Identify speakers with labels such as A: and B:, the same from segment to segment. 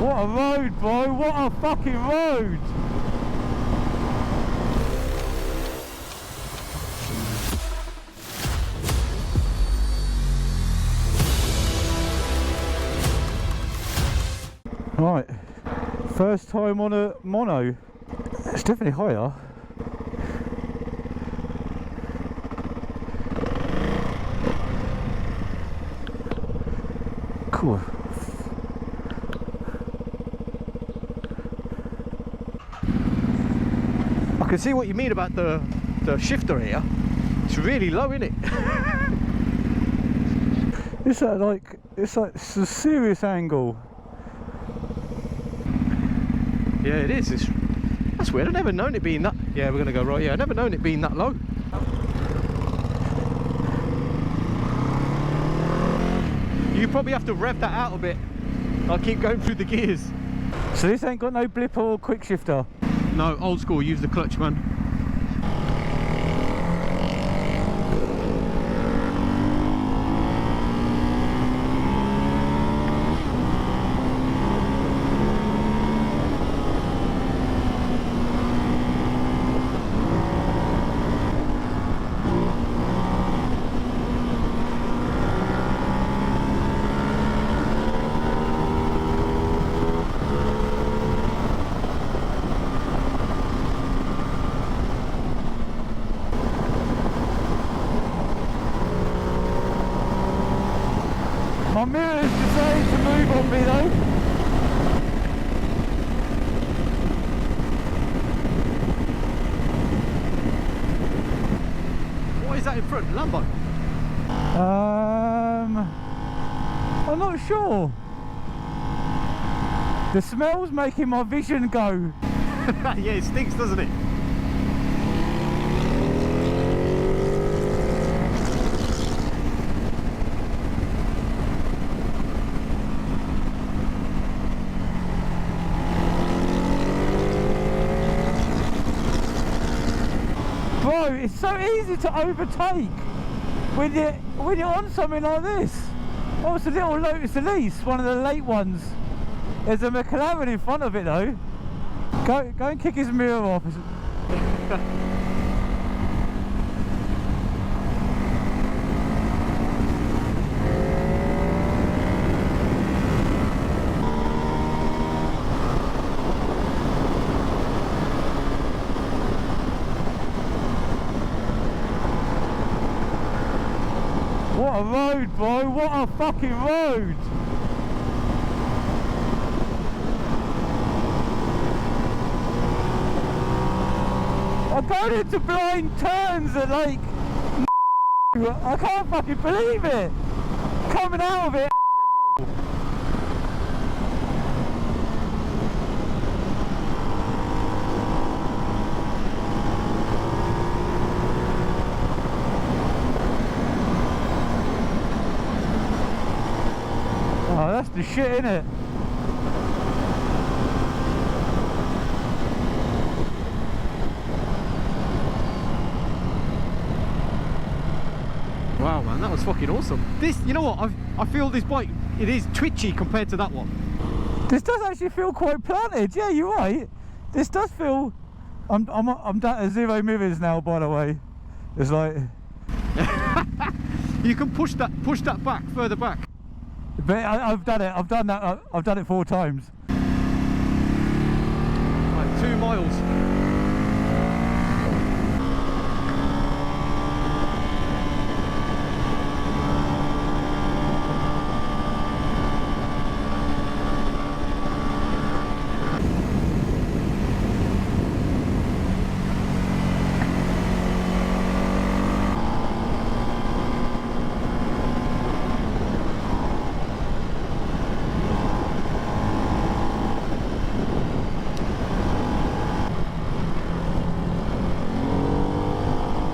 A: What a road, bro! What a fucking road! Right, first time on a mono. It's definitely higher. Cool. I can see what you mean about the shifter here. It's really low, isn't it? It's it's a serious angle. Yeah, it is. That's weird. I've never known it being that. Yeah, we're gonna go right. Yeah, I've never known it being that low. You probably have to rev that out a bit. I'll keep going through the gears. So this ain't got no blip or quick shifter? No, old school. Use the clutch, man. My mirror's decided to move on me though. What is that in front? Lambo? I'm not sure. The smell's making my vision go. Yeah, it stinks, doesn't it? Bro, it's so easy to overtake when you're on something like this. Oh, it's a little Lotus Elise, one of the late ones. There's a McLaren in front of it though. Go and kick his mirror off. What a road, bro! What a fucking road! I'm going into blind turns at like I can't fucking believe it! Coming out of it. Oh, that's the shit, innit? Wow, man, that was fucking awesome. This, you know what? I feel this bike, it is twitchy compared to that one. This does actually feel quite planted. Yeah, you're right. This does feel. I'm down to 0 manoeuvres now, by the way. It's like you can push that back further back. But I've done it. I've done that. I've done it 4 times. Right, 2 miles.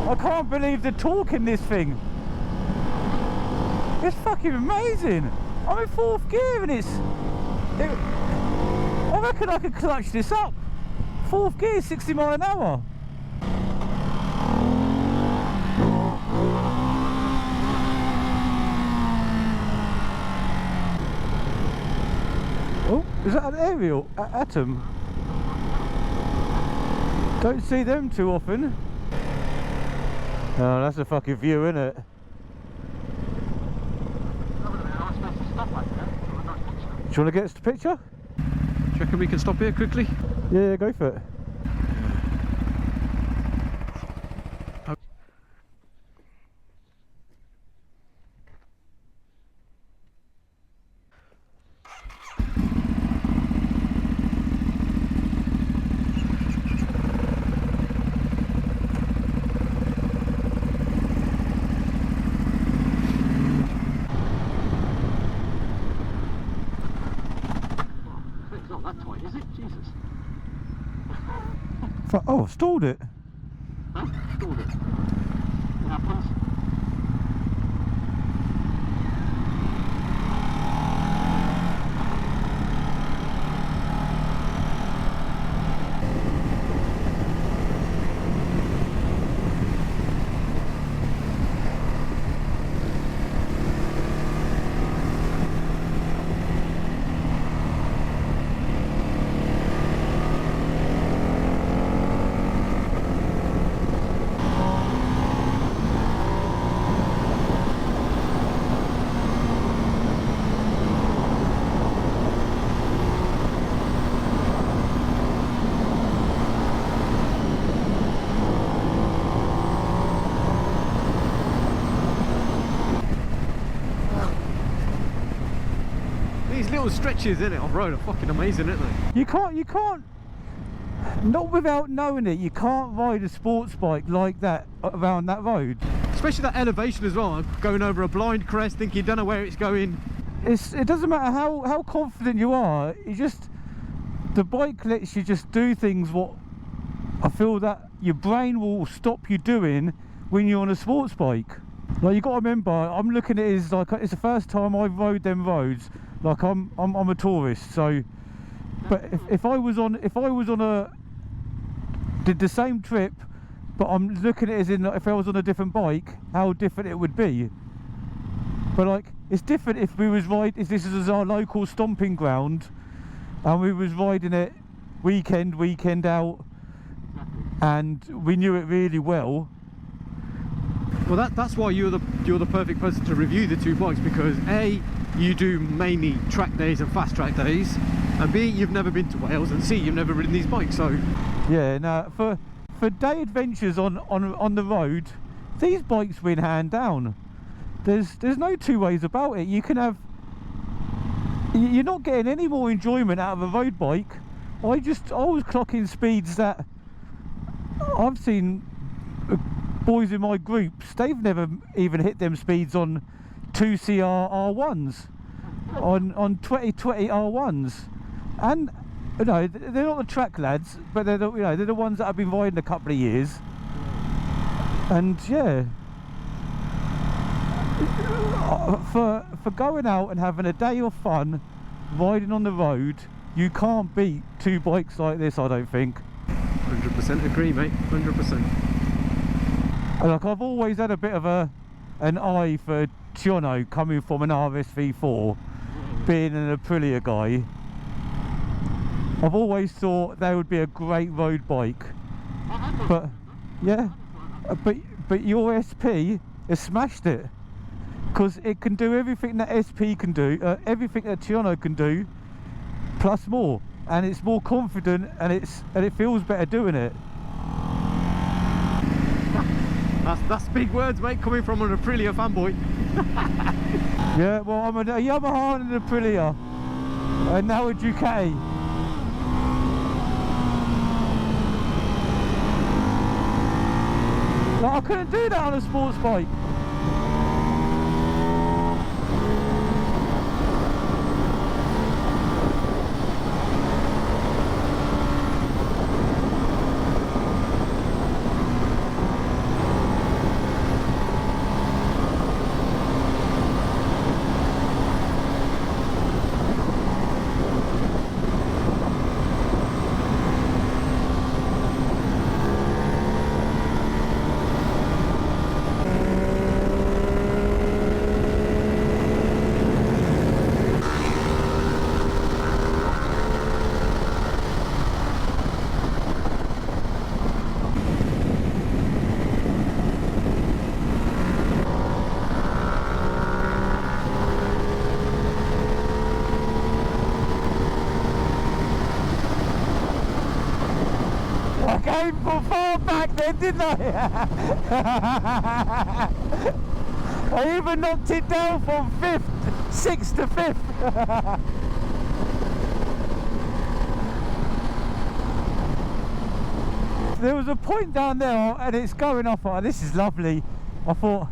A: I can't believe the torque in this thing. It's fucking amazing. I'm in 4th gear and I reckon I could clutch this up. 4th gear, 60 mile an hour. Oh, is that an aerial atom? Don't see them too often. Oh, that's a fucking view, isn't it? Do you want to get us the picture?
B: Do you reckon we can stop here quickly?
A: Yeah, go for it. Oh, I've stalled it.
B: Huh? Stalled it. It happens. Little stretches in it off road are fucking amazing, aren't they?
A: You can't, not without knowing it, you can't ride a sports bike like that around that road.
B: Especially that elevation as well, going over a blind crest, thinking you don't know where it's going.
A: It doesn't matter how confident you are, the bike lets you just do things what I feel that your brain will stop you doing when you're on a sports bike. Like, you got to remember, I'm looking at it as like it's the first time I've rode them roads. Like I'm a tourist, so. But if I was on did the same trip, but I'm looking at it as in, if I was on a different bike, how different it would be. But like, it's different if we was riding. If this is our local stomping ground, and we was riding it weekend out, and we knew it really well.
B: Well, that's why you're the perfect person to review the two bikes, because A, you do mainly track days and fast track days, and B, you've never been to Wales, and C, you've never ridden these bikes. So
A: yeah, now for day adventures on the road, these bikes win hand down. There's no two ways about it. You can have, you're not getting any more enjoyment out of a road bike. I was clocking speeds that I've seen boys in my groups, they've never even hit them speeds on 2CR R1s, on 2020 R1s, and you know, they're not the track lads, but they're the ones that have been riding a couple of years. And yeah, for going out and having a day of fun riding on the road, you can't beat two bikes like this, I don't think.
B: 100% agree, mate. 100%.
A: Like, I've always had a bit of an eye for Tiono, coming from an RSV4, being an Aprilia guy. I've always thought they would be a great road bike, but yeah, but your SP has smashed it, because it can do everything that SP can do, everything that Tiono can do, plus more, and it's more confident, and it feels better doing it.
B: That's big words, mate, coming from an Aprilia fanboy.
A: Yeah, well, I'm a Yamaha and an Aprilia, and now a Ducati. Like, I couldn't do that on a sports bike. came from far back then, didn't I? I even knocked it down from 6th to 5th. There was a point down there and it's going off. Oh, this is lovely. I thought,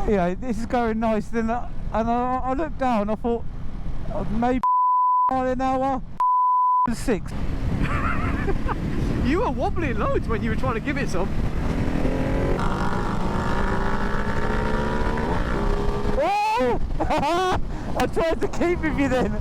A: yeah, this is going nice. Then I looked down. I thought maybe an hour 6.
B: You were wobbling loads when you were trying to give it some.
A: Oh! I tried to keep with you then.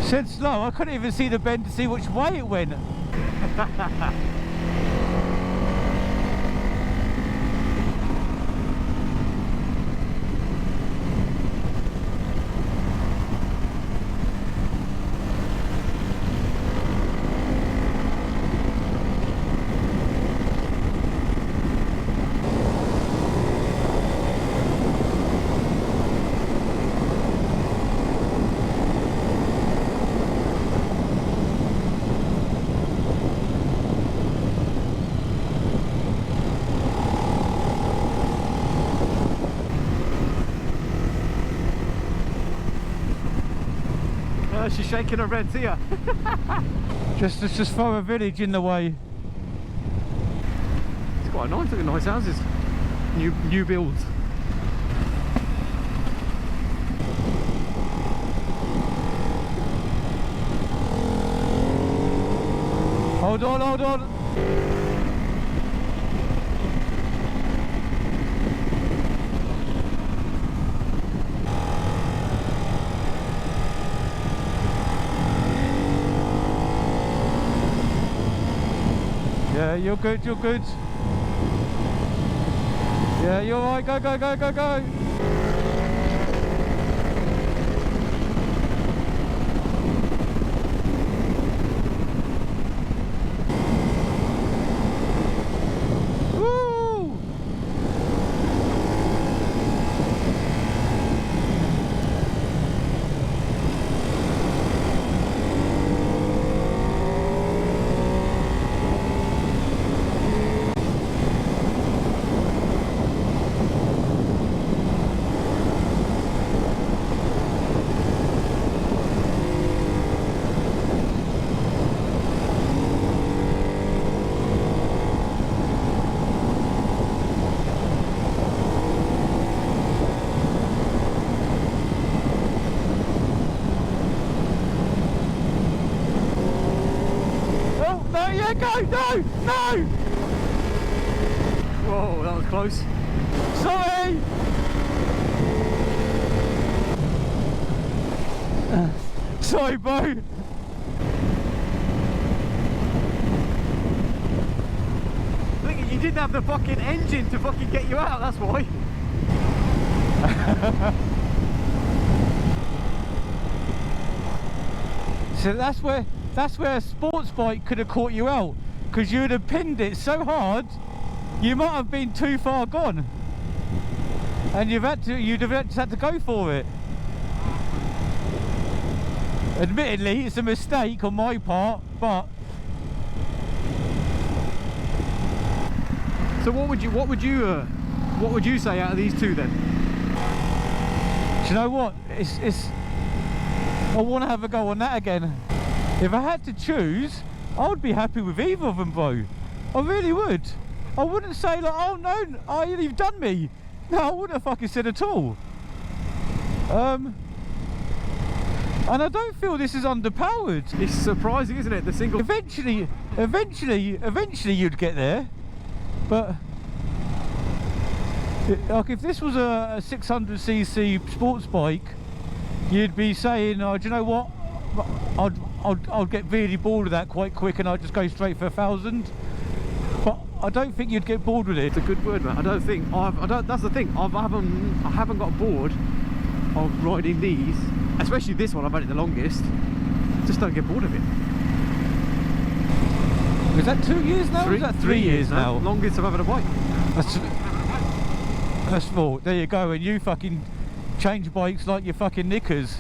A: Said slow, I couldn't even see the bend to see which way it went.
B: She's shaking her reds here.
A: Just throw a village in the way.
B: It's quite nice, looking nice houses. New builds.
A: Hold on, hold on. Yeah, you're good, you're good. Yeah, you're right, go, go, go, go, go. Woo! Go, no, no!
B: Whoa, that was close.
A: Sorry! Sorry, bro.
B: Look, you didn't have the fucking engine to fucking get you out, that's why.
A: So that's where a sports bike could have caught you out, because you would have pinned it so hard you might have been too far gone, and you'd have just had to go for it. Admittedly, it's a mistake on my part, but
B: so what would you say out of these two then?
A: do you know what? I want to have a go on that again. If I had to choose, I would be happy with either of them, bro. I really would. I wouldn't say like, oh no, oh, you've done me. No, I wouldn't have fucking said at all. And I don't feel this is underpowered.
B: It's surprising, isn't it? The single.
A: Eventually you'd get there. But like, if this was a 600cc sports bike, you'd be saying, oh, do you know what? I'd get really bored of that quite quick, and I'd just go straight for 1,000. But I don't think you'd get bored with it.
B: It's a good word, man. I don't think. That's the thing. I haven't got bored of riding these, especially this one. I've had it the longest. Just don't get bored of it.
A: Is that 2 years now?
B: Three,
A: Or is that 3 years now?
B: Longest I've ever had a bike.
A: That's sport. There you go, and you fucking change bikes like your fucking knickers.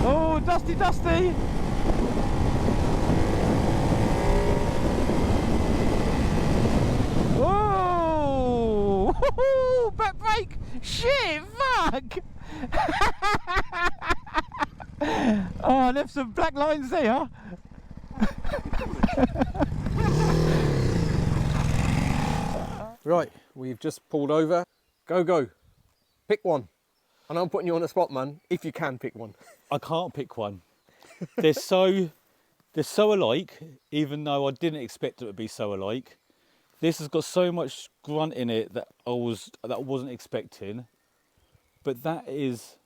A: Oh, dusty! Oh, back brake! Shit, fuck! Oh, I left some black lines there.
B: Right, we've just pulled over. Go. Pick one. I know I'm putting you on the spot, man. If you can pick one.
C: I can't pick one. They're so alike, even though I didn't expect it to be so alike. This has got so much grunt in it that I wasn't expecting. But that is,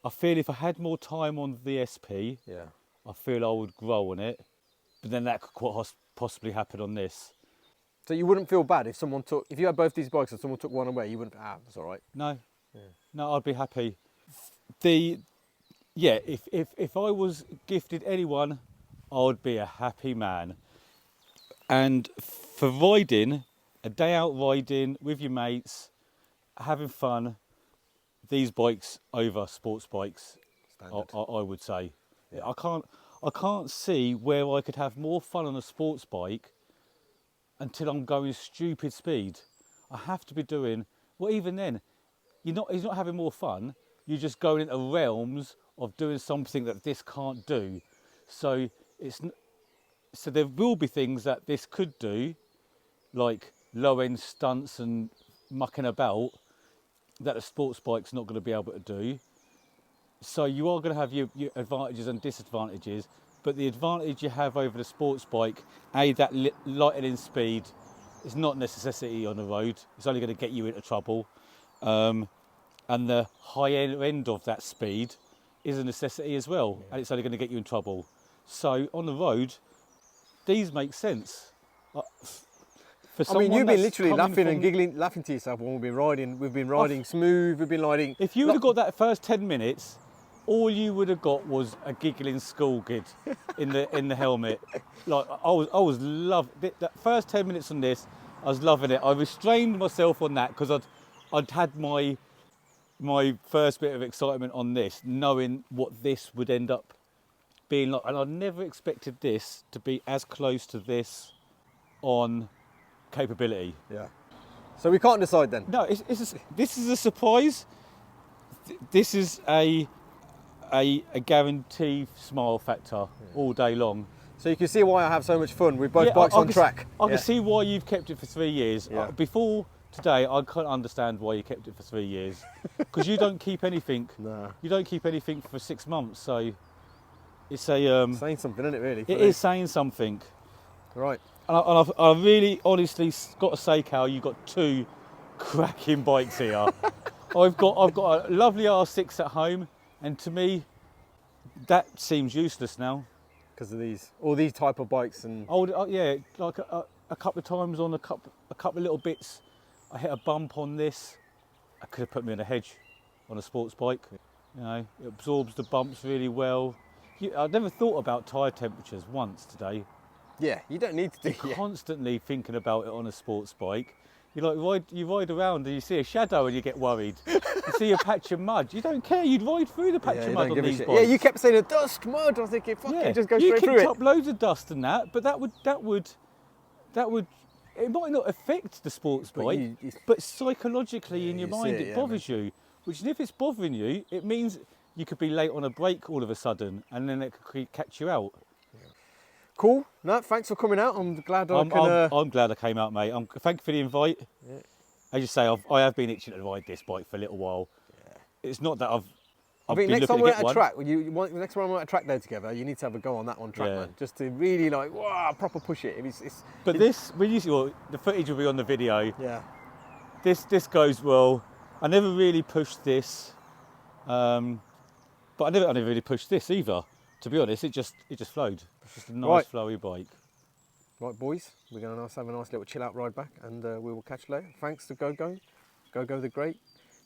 C: I feel if I had more time on the SP,
B: Yeah.
C: I feel I would grow on it. But then that could quite possibly happen on this.
B: So you wouldn't feel bad if you had both these bikes and someone took one away, you wouldn't, that's all right.
C: No,
B: Yeah.
C: no, I'd be happy. If I was gifted anyone, I would be a happy man. And for riding, a day out riding with your mates, having fun, these bikes over sports bikes, I would say. Yeah. I can't see where I could have more fun on a sports bike until I'm going stupid speed. I have to be doing, well, even then, he's not having more fun. You're just going into realms of doing something that this can't do. So there will be things that this could do, like low-end stunts and mucking about, that a sports bike's not going to be able to do. So you are going to have your advantages and disadvantages, but the advantage you have over the sports bike, that lightening speed, is not a necessity on the road. It's only going to get you into trouble. And the high end of that speed is a necessity as well, and it's only going to get you in trouble. So on the road, these make sense.
B: I mean, you've been literally laughing and giggling, laughing to yourself when we've been riding. We've been riding smooth. We've been riding.
C: If you would have got that first 10 minutes, all you would have got was a giggling school kid in the helmet. Like I was loving that first 10 minutes on this. I was loving it. I restrained myself on that because I'd had my first bit of excitement on this, knowing what this would end up being like, and I never expected this to be as close to this on capability.
B: Yeah. So we can't decide then.
C: No, this is a surprise. This is a guaranteed smile factor all day long.
B: So you can see why I have so much fun with both bikes on track.
C: I can see why you've kept it for 3 years.
B: Yeah.
C: Before today, I can't understand why you kept it for 3 years, because you don't keep anything.
B: No.
C: You don't keep anything for 6 months, so it's saying
B: something, isn't it? Really.
C: It is saying something.
B: Right.
C: And I really, honestly, got to say, Cal, you've got two cracking bikes here. I've got a lovely R6 at home, and to me, that seems useless now.
B: Because of all these type of bikes and.
C: Yeah, like a couple of times on a couple of little bits, I hit a bump on this. I could have put me on a hedge on a sports bike. You know, it absorbs the bumps really well. I've never thought about tyre temperatures once today.
B: Yeah, you don't need to do.
C: You're constantly thinking about it on a sports bike. You ride around and you see a shadow and you get worried. You see a patch of mud. You don't care. You'd ride through the patch of mud on these bikes.
B: Yeah, you kept saying dust, mud. I was thinking, fuck it, just go straight through it.
C: You kicked up loads of dust and that, but that would. It might not affect the sports bike, but psychologically in your mind it bothers you. Which, if it's bothering you, it means you could be late on a break all of a sudden, and then it could catch you out.
B: Cool. No, thanks for coming out. I'm glad
C: I'm glad I came out, mate. Thank you for the invite. Yeah. As you say, I have been itching to ride this bike for a little while. Yeah. It's not that
B: I think next time we're at a track, next time we're at a track day together, you need to have a go on that one track, man. Just to really proper push it.
C: The footage will be on the video.
B: Yeah.
C: This goes well. I never really pushed this, but I never really pushed this either. To be honest, it just flowed. It's just a nice flowy bike.
B: Right, boys, we're going to have a nice little chill out ride back, and we will catch you later. Thanks to Go the Great.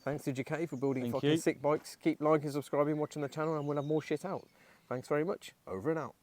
B: Thanks to Ducati for building
C: Thank
B: fucking
C: you.
B: sick bikes. Keep liking, subscribing, watching the channel, and we'll have more shit out. Thanks very much. Over and out.